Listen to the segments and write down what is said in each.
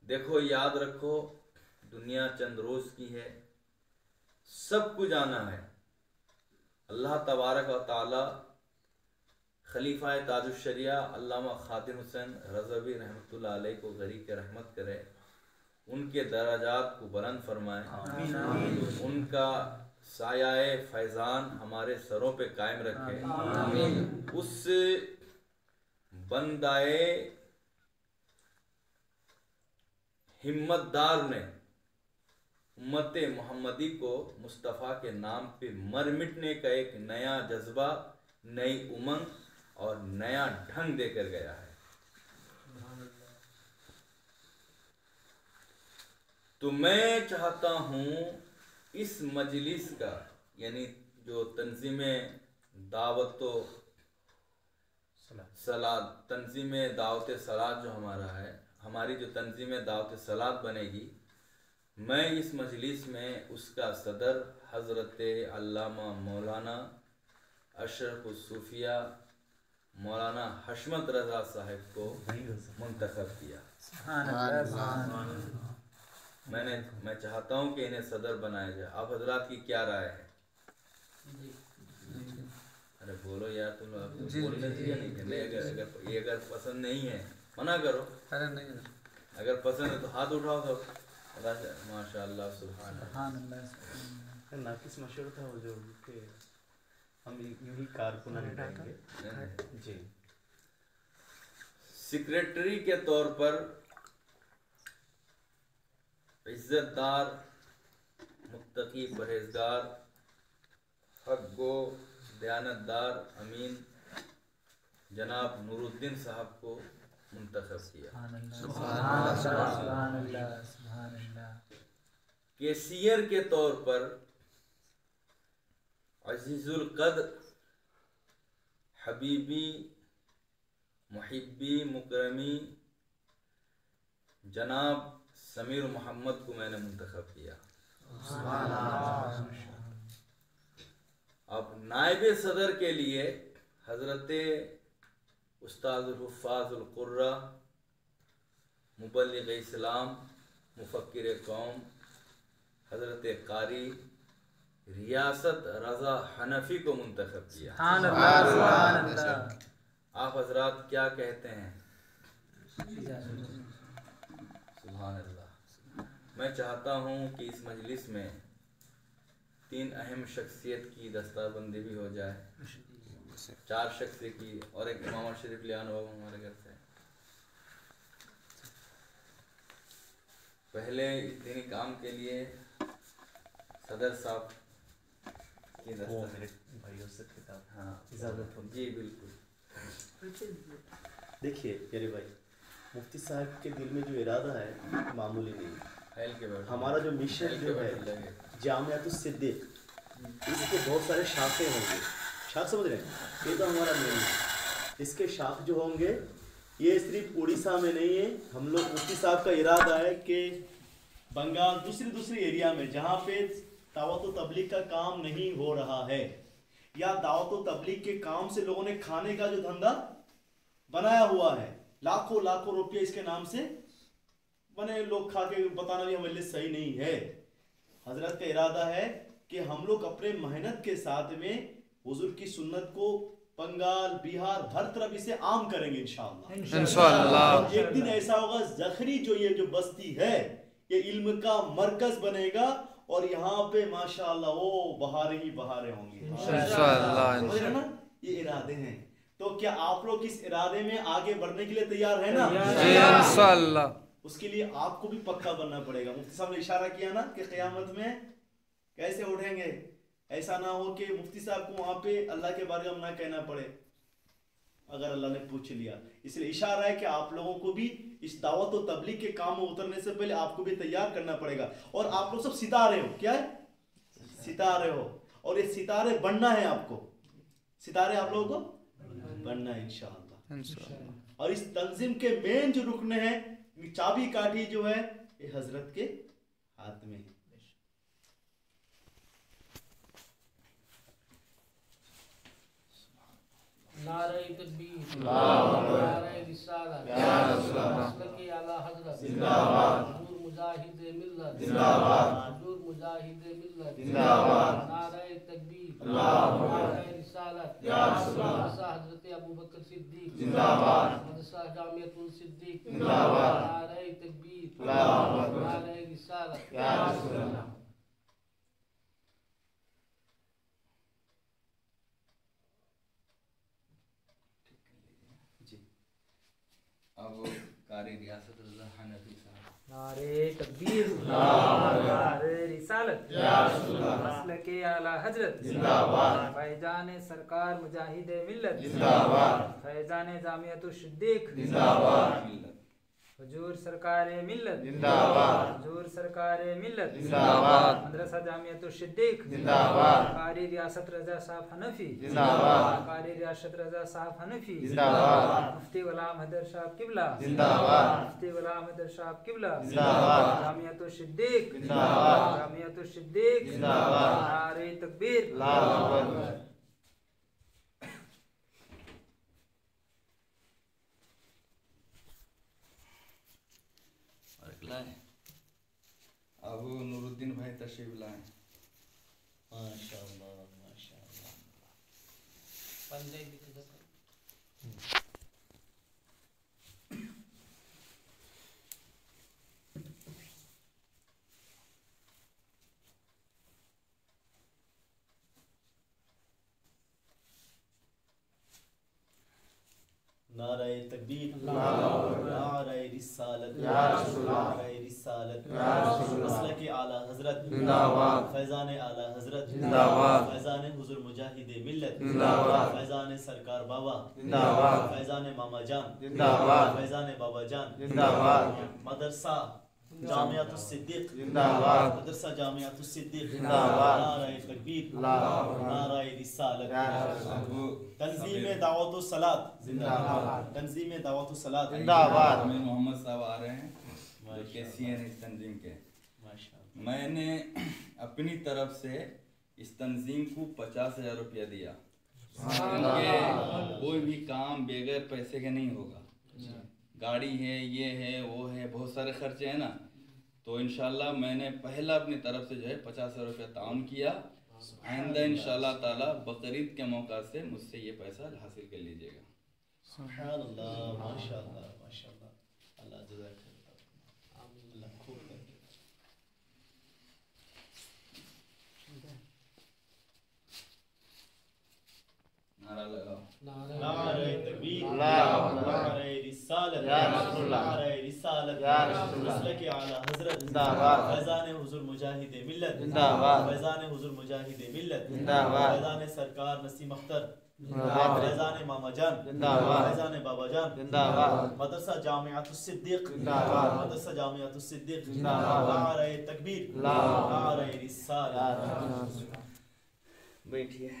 देखो याद रखो, दुनिया चंद रोज की है, सब कुछ आना है। अल्लाह तबारक व ताला खलीफा ताजुश्शरिया अल्लामा खादिम हुसैन रज़वी रहमतुल्लाह अलैह को गरीक रहमत करे, उनके दराजात को बुलंद फरमाए, उनका सायाए फैज़ान हमारे सरों पे कायम रखे। उस बंदाए हिम्मतदार ने उम्मत मोहम्मदी को मुस्तफ़ा के नाम पे मर मिटने का एक नया जज्बा, नई उमंग और नया ढंग देकर गया है। तो मैं चाहता हूँ इस मजलिस का, यानी जो तंजीम दावत सलाद, तंजीम दावत सलाद जो हमारा है, हमारी जो तंजीम दावत सलाद बनेगी, मैं इस मजलिस में उसका सदर हज़रत अल्लामा मौलाना अशरफ सूफिया मौलाना हशमत रज़ा साहब को मुंतखब किया। मैं चाहता हूँ कि इन्हें सदर बनाया जाए। आप हजरात की क्या राय है? अरे बोलो यार, तुम बोलने चाहिए नहीं। अगर पसंद नहीं है मना करो। अरे नहीं, अगर पसंद है तो हाथ उठाओ सब। माशाअल्लाह सुभान अल्लाह। नाकिस मशहूर था वो जो कि हम यूं ही कारकुनान करेंगे जी। सेक्रेटरी के तौर पर इज्जतदार, मुत्तकी, परहेजगार, हक गो, दयानतदार, अमीन जनाब नूरुद्दीन साहब को मुंतखब किया। कैशियर के तौर पर अजीजुल कद्र, हबीबी, मुहिब्बी, मुकरमी जनाब समीर मोहम्मद को मैंने मुंतखब किया। अब नायब सदर के लिए हजरत उस्ताद हुफ़ाज़ुल कुर्रा, मुबल्लिग इस्लाम, मुफक्किर कौम हजरत कारी रियासत रज़ा हनफी को मुंतखब किया। आप हजरात क्या कहते हैं? सुभान अल्लाह। मैं चाहता हूँ कि इस मजलिस में 3 अहम शख्सियत की दस्तारबंदी भी हो जाए, 4 शख्सियत की, और एक इमाम शरीफ लियान होगा हमारे घर से। पहले इस दीनी काम के लिए सदर साहब की भाइयों से किताब, हाँ इजाज़त हो जी बिल्कुल। देखिए प्यारे भाई, मुफ्ती साहब के दिल में जो इरादा है मामूली नहीं। हमारा जो मिशन जो है जामियातुस सिद्दीक, इसके बहुत सारे शाखे होंगे। शाख समझ रहे हैं? ये तो हमारा मेन है। इसके शाख जो होंगे ये सिर्फ उड़ीसा में नहीं है। हम लोग मुफ्ती साहब का इरादा है कि बंगाल, दूसरी एरिया में जहाँ पे दावत व तबलीग का काम नहीं हो रहा है, या दावत व तबलीग के काम से लोगों ने खाने का जो धंधा बनाया हुआ है, लाखों लाखों रुपये इसके नाम से बने, लोग खा के बताना भी हमारे लिए सही नहीं है। हजरत का इरादा है कि हम लोग अपने मेहनत के साथ में हुजूर की सुन्नत को बंगाल, बिहार, हर तरफ इसे आम करेंगे इंशाअल्लाह। एक दिन ऐसा होगा जखरी जो ये जो बस्ती है ये इल्म का मरकज बनेगा, और यहाँ पे माशाअल्लाह वो बहारें ही बहारें होंगी इंशाअल्लाह ना। ये इरादे हैं, तो क्या आप लोग इस इरादे में आगे बढ़ने के लिए तैयार है ना? इंशाअल्लाह। उसके लिए आपको भी पक्का बनना पड़ेगा। मुफ्ती साहब ने इशारा किया ना कि क़यामत में कैसे उठेंगे। ऐसा ना हो कि मुफ्ती साहब को वहां पे अल्लाह के बारे में ना कहना पड़े अगर अल्लाह ने पूछ लिया। इसलिए इशारा है कि आप लोगों को भी इस दावत और तबलीग के काम में उतरने से पहले आपको भी तैयार करना पड़ेगा। और आप लोग सब सितारे हो। क्या है? सितारे हो, और ये सितारे बनना है आपको। सितारे आप लोगों को बनना है इंशाअल्लाह। और इस तंजीम के मेन जो रुकने हैं, चाबी काठी जो है ये हजरत के हाथ में है। नारे तकबीर, नारे रिसालत, मसलक आला हजरत, हुजूर मुजाहिद मिल्लत, हुजूर मुजाहिद मिल्लत, नारे तकबीर, नारे रिसालत, मदरसा हजरत अबू बकर सिद्दीक, मदरसा जामियतुल सिद्दीक, नारे तकबीर, नारे रिसालत। अब कारी रियासत रज़ा हनफी साहब। नारे तकबीर, नारे रिसालत, मसलके आला हजरत, फैजान सरकार मुजाहिद मिल्लत, फैजान जामियतुल सिद्दीक, हुजूर सरकार मिल्लत, हुजूर सरकार मिल्लत, मदरसा जामियतुल सिद्दीक, कारी रियासत रज़ा साहब हनफी, कारी रियासत रज़ा साहब हनफी, मुफ्ती गुलाम हैदर साहब किबला, मुफ्ती गुलाम हैदर साहब किबला, जामियतुल सिद्दीक, जामियतुल सिद्दीक, नारे तकबीर। अब नूरुद्दीन भाई तशरीफ लाए। माशाअल्लाह माशाअल्लाह। नारे तकबीर, नारे रिसालत, नारे रिसालत, मसलक आला हजरत, फैजान आला हजरत, फैजान हुजूर मुजाहिद मिल्लत, फैजान सरकार बाबा, फैजान मामा जान, फैजान बाबा जान, मदरसा जामियातुल सिद्दीक, मदरसा जामियातुल सिद्दीक, नारे तकबीर, नारे रिसालत, तंजीम दावतुस सलात जिंदाबाद, तंजीम दावतुस सलात जिंदाबाद। मोहम्मद साहब आ रहे हैं जो केसीएन इस तंजीम के। मैंने अपनी तरफ से इस तंजीम को 50,000 रुपया दिया। कोई भी काम बगैर पैसे के नहीं होगा। गाड़ी है, ये है, वो है, बहुत सारे खर्चे हैं ना, तो इंशाल्लाह मैंने पहला अपनी तरफ से जो है 50,000 रुपया ताउन किया। आइंदा इंशाल्लाह ताला बकरीद के मौका से मुझसे ये पैसा हासिल कर लीजिएगा। सुभानअल्लाह, माशाअल्लाह माशाअल्लाह, अल्लाह जज़ाक अल्लाह खूब करे। नारा लगाओ। नारे तकबीर, नारे रिसालत, नारे रिसालत, मसलक आला हजरत, फैजान हुजूर मुजाहिद मिल्लत, फैजान हुजूर मुजाहिद मिल्लत, फैजान सरकार नसीम अख्तर, फैजान मामा जान, फैजान बाबा जान, मदरसा जामियातुल सिद्दीक, मदरसा जामियातुल सिद्दीक, नारे तकबीर, नारे रिसालत। बैठिए।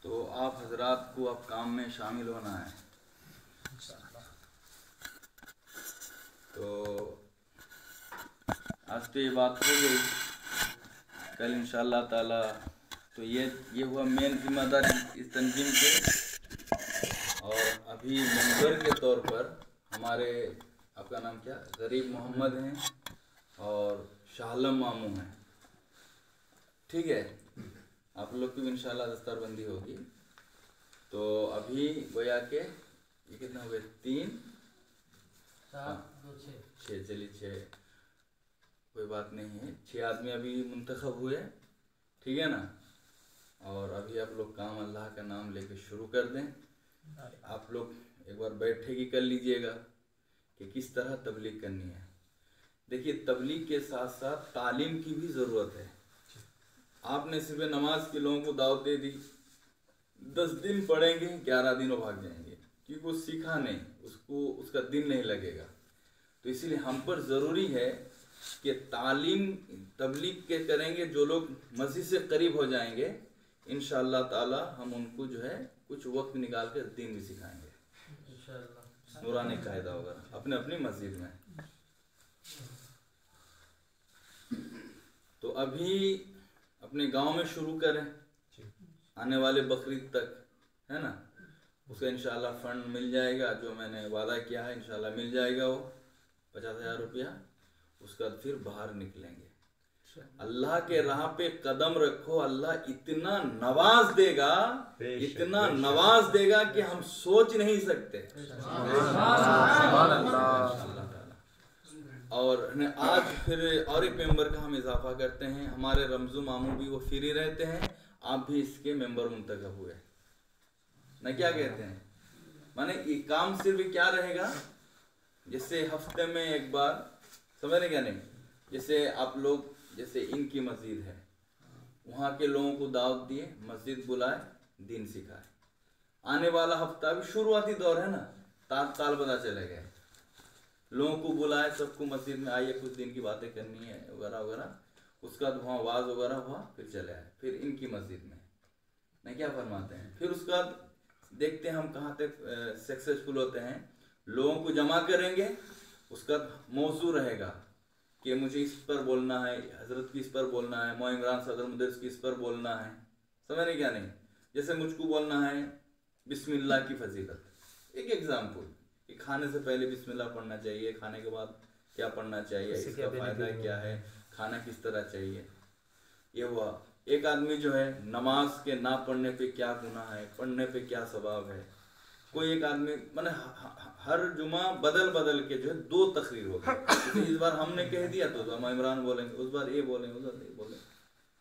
तो आप हजरात को अब काम में शामिल होना है। तो आज तो ये बात हो गई, कल इंशाल्लाह ताला तो ये हुआ मेन जिम्मेदार इस तंजीम के। और अभी मेंबर के तौर पर हमारे, आपका नाम क्या, गरीब मोहम्मद हैं और शाहलम मामू हैं, ठीक है। आप लोग की भी इंशाल्लाह दस्तरबंदी होगी। तो अभी गोया के ये कितना हो गए, 3 7 2 6, चलिए 6, कोई बात नहीं है। 6 आदमी अभी मुंतखब हुए, ठीक है ना। और अभी आप लोग काम अल्लाह का नाम लेके शुरू कर दें। आप लोग एक बार बैठेगी कर लीजिएगा कि किस तरह तबलीग करनी है। देखिए, तबलीग के साथ साथ तालीम की भी ज़रूरत है। आपने सिर्फ नमाज के लोगों को दावत दे दी, 10 दिन पढ़ेंगे, 11 दिन वो भाग जाएंगे, क्योंकि वो सीखा नहीं, उसको उसका दिन नहीं लगेगा। तो इसीलिए हम पर ज़रूरी है कि तालीम तबलीग के करेंगे। जो लोग मस्जिद से करीब हो जाएंगे, इंशाअल्लाह ताला हम उनको जो है कुछ वक्त निकाल कर दीन भी सिखाएंगे, नूरानी कायदा होगा अपने अपनी मस्जिद में। तो अभी अपने गांव में शुरू करें, आने वाले बकरीद तक, है ना। उसका इंशाल्लाह फंड मिल जाएगा, जो मैंने वादा किया है इंशाल्लाह मिल जाएगा वो 50,000 रुपया। उसके बाद फिर बाहर निकलेंगे, अल्लाह के राह पे कदम रखो, अल्लाह इतना नवाज देगा, इतना नवाज देगा कि हम सोच नहीं सकते। और आज फिर और एक मेंबर का हम इजाफा करते हैं, हमारे रमजू मामू भी वो फ्री रहते हैं, आप भी इसके मेंबर मुंतखब हुए ना, क्या कहते हैं। माने ये काम सिर्फ क्या रहेगा, जैसे हफ्ते में एक बार, समझ रहे क्या नहीं, जैसे आप लोग, जैसे इनकी मस्जिद है, वहाँ के लोगों को दावत दिए, मस्जिद बुलाए, दीन सिखाए। आने वाला हफ्ता भी शुरुआती दौर है ना, ताल पता चले गए, लोगों को बुलाए, सबको मस्जिद में आइए, कुछ दिन की बातें करनी है वगैरह वगैरह। उसका बाद वहाँ आवाज़ वगैरह हुआ, फिर चले आए, फिर इनकी मस्जिद में नहीं, क्या फरमाते हैं। फिर उसके बाद देखते हैं हम कहाँ तक सक्सेसफुल होते हैं। लोगों को जमा करेंगे, उसका मौजू रहेगा कि मुझे इस पर बोलना है, हजरत की इस पर बोलना है, मौ इमरान सदर मुदर्रिस की इस पर बोलना है, समझ रहे क्या नहीं। जैसे मुझको बोलना है बिस्मिल्लाह की फजीलत, एक एग्जाम्पल कि खाने से पहले बिस्मिल्लाह पढ़ना चाहिए, खाने के बाद क्या पढ़ना चाहिए, इसका फायदा क्या है, खाना किस तरह चाहिए, ये हुआ। एक आदमी जो है नमाज के ना पढ़ने पे क्या गुनाह है, पढ़ने पे क्या सवाब है। कोई एक आदमी माने हर जुमा बदल बदल के जो है 2 तकरीर हो गई, इस बार हमने कह दिया तो हम इमरान बोलेंगे, उस बार ये बोलेंगे, उस बार ये बोलेंगे,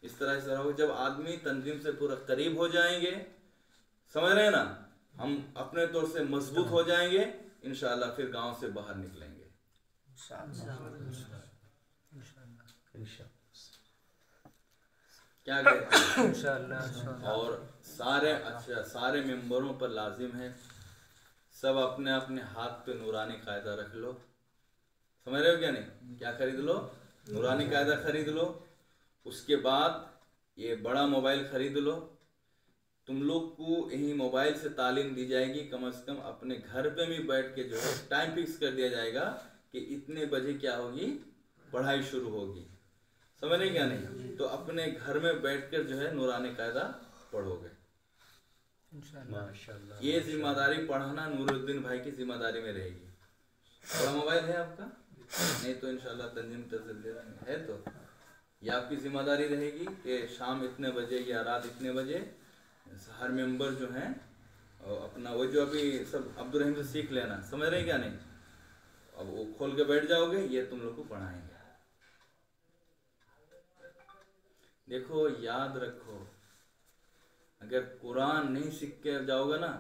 इस तरह होगा। जब आदमी तंजीम से पूरा करीब हो जाएंगे, समझ रहे हैं ना, हम अपने तौर से मजबूत हो जाएंगे, इंशाल्लाह फिर गांव से बाहर निकलेंगे। क्या कहते हैं इंशाल्लाह। और सारे मेंबरों पर लाजिम है, सब अपने अपने हाथ पे नूरानी कायदा रख लो, समझ रहे हो क्या नहीं, क्या खरीद लो, नूरानी कायदा खरीद लो। उसके बाद ये बड़ा मोबाइल खरीद लो। तुम लोग को यही मोबाइल से तालीम दी जाएगी, कम से कम अपने घर पे भी बैठ के जो है टाइम फिक्स कर दिया जाएगा कि इतने बजे क्या होगी, पढ़ाई शुरू होगी, समझ रहे क्या नहीं। तो अपने घर में बैठकर जो है नूरानी कायदा पढ़ोगे इंशाअल्लाह। ये जिम्मेदारी पढ़ाना नूरुद्दीन भाई की जिम्मेदारी में रहेगी। बड़ा मोबाइल है आपका, नहीं तो इंशाअल्लाह तंजीम तस्दीर है, तो ये आपकी जिम्मेदारी रहेगी कि शाम इतने बजे या रात इतने बजे हर मेंबर जो है अपना वो जो अभी सब अब्दुल रहीम से सीख लेना, समझ रहे क्या नहीं। अब वो खोल के बैठ जाओगे, ये तुम लोग को पढ़ाएंगे। देखो याद रखो, अगर कुरान नहीं सीख के जाओगे ना,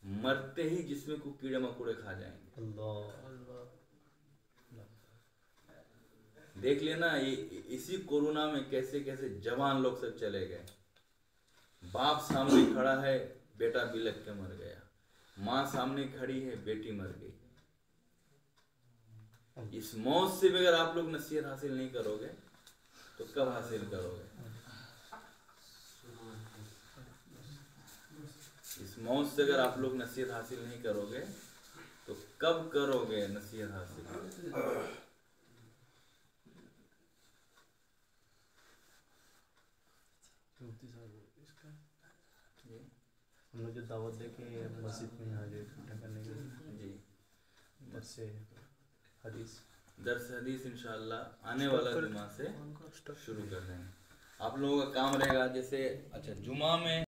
मरते ही जिसमें को कीड़े मकोड़े खा जाएंगे। देख लेना इसी कोरोना में कैसे कैसे जवान लोग सब चले गए। बाप सामने खड़ा है, बेटा बिलख के मर गया, माँ सामने खड़ी है, बेटी मर गई। इस मौत से भी अगर आप लोग नसीहत हासिल नहीं करोगे तो कब हासिल करोगे। इस मौत से अगर आप लोग नसीहत हासिल नहीं करोगे तो कब करोगे नसीहत हासिल। हम लोग जो दावत दे के मस्जिद में यहाँ जो इकट्ठा करने के जी दर्स हदीस इंशाअल्लाह आने वाला जुमा से शुरू कर देंगे। आप लोगों का काम रहेगा, जैसे अच्छा जुमा में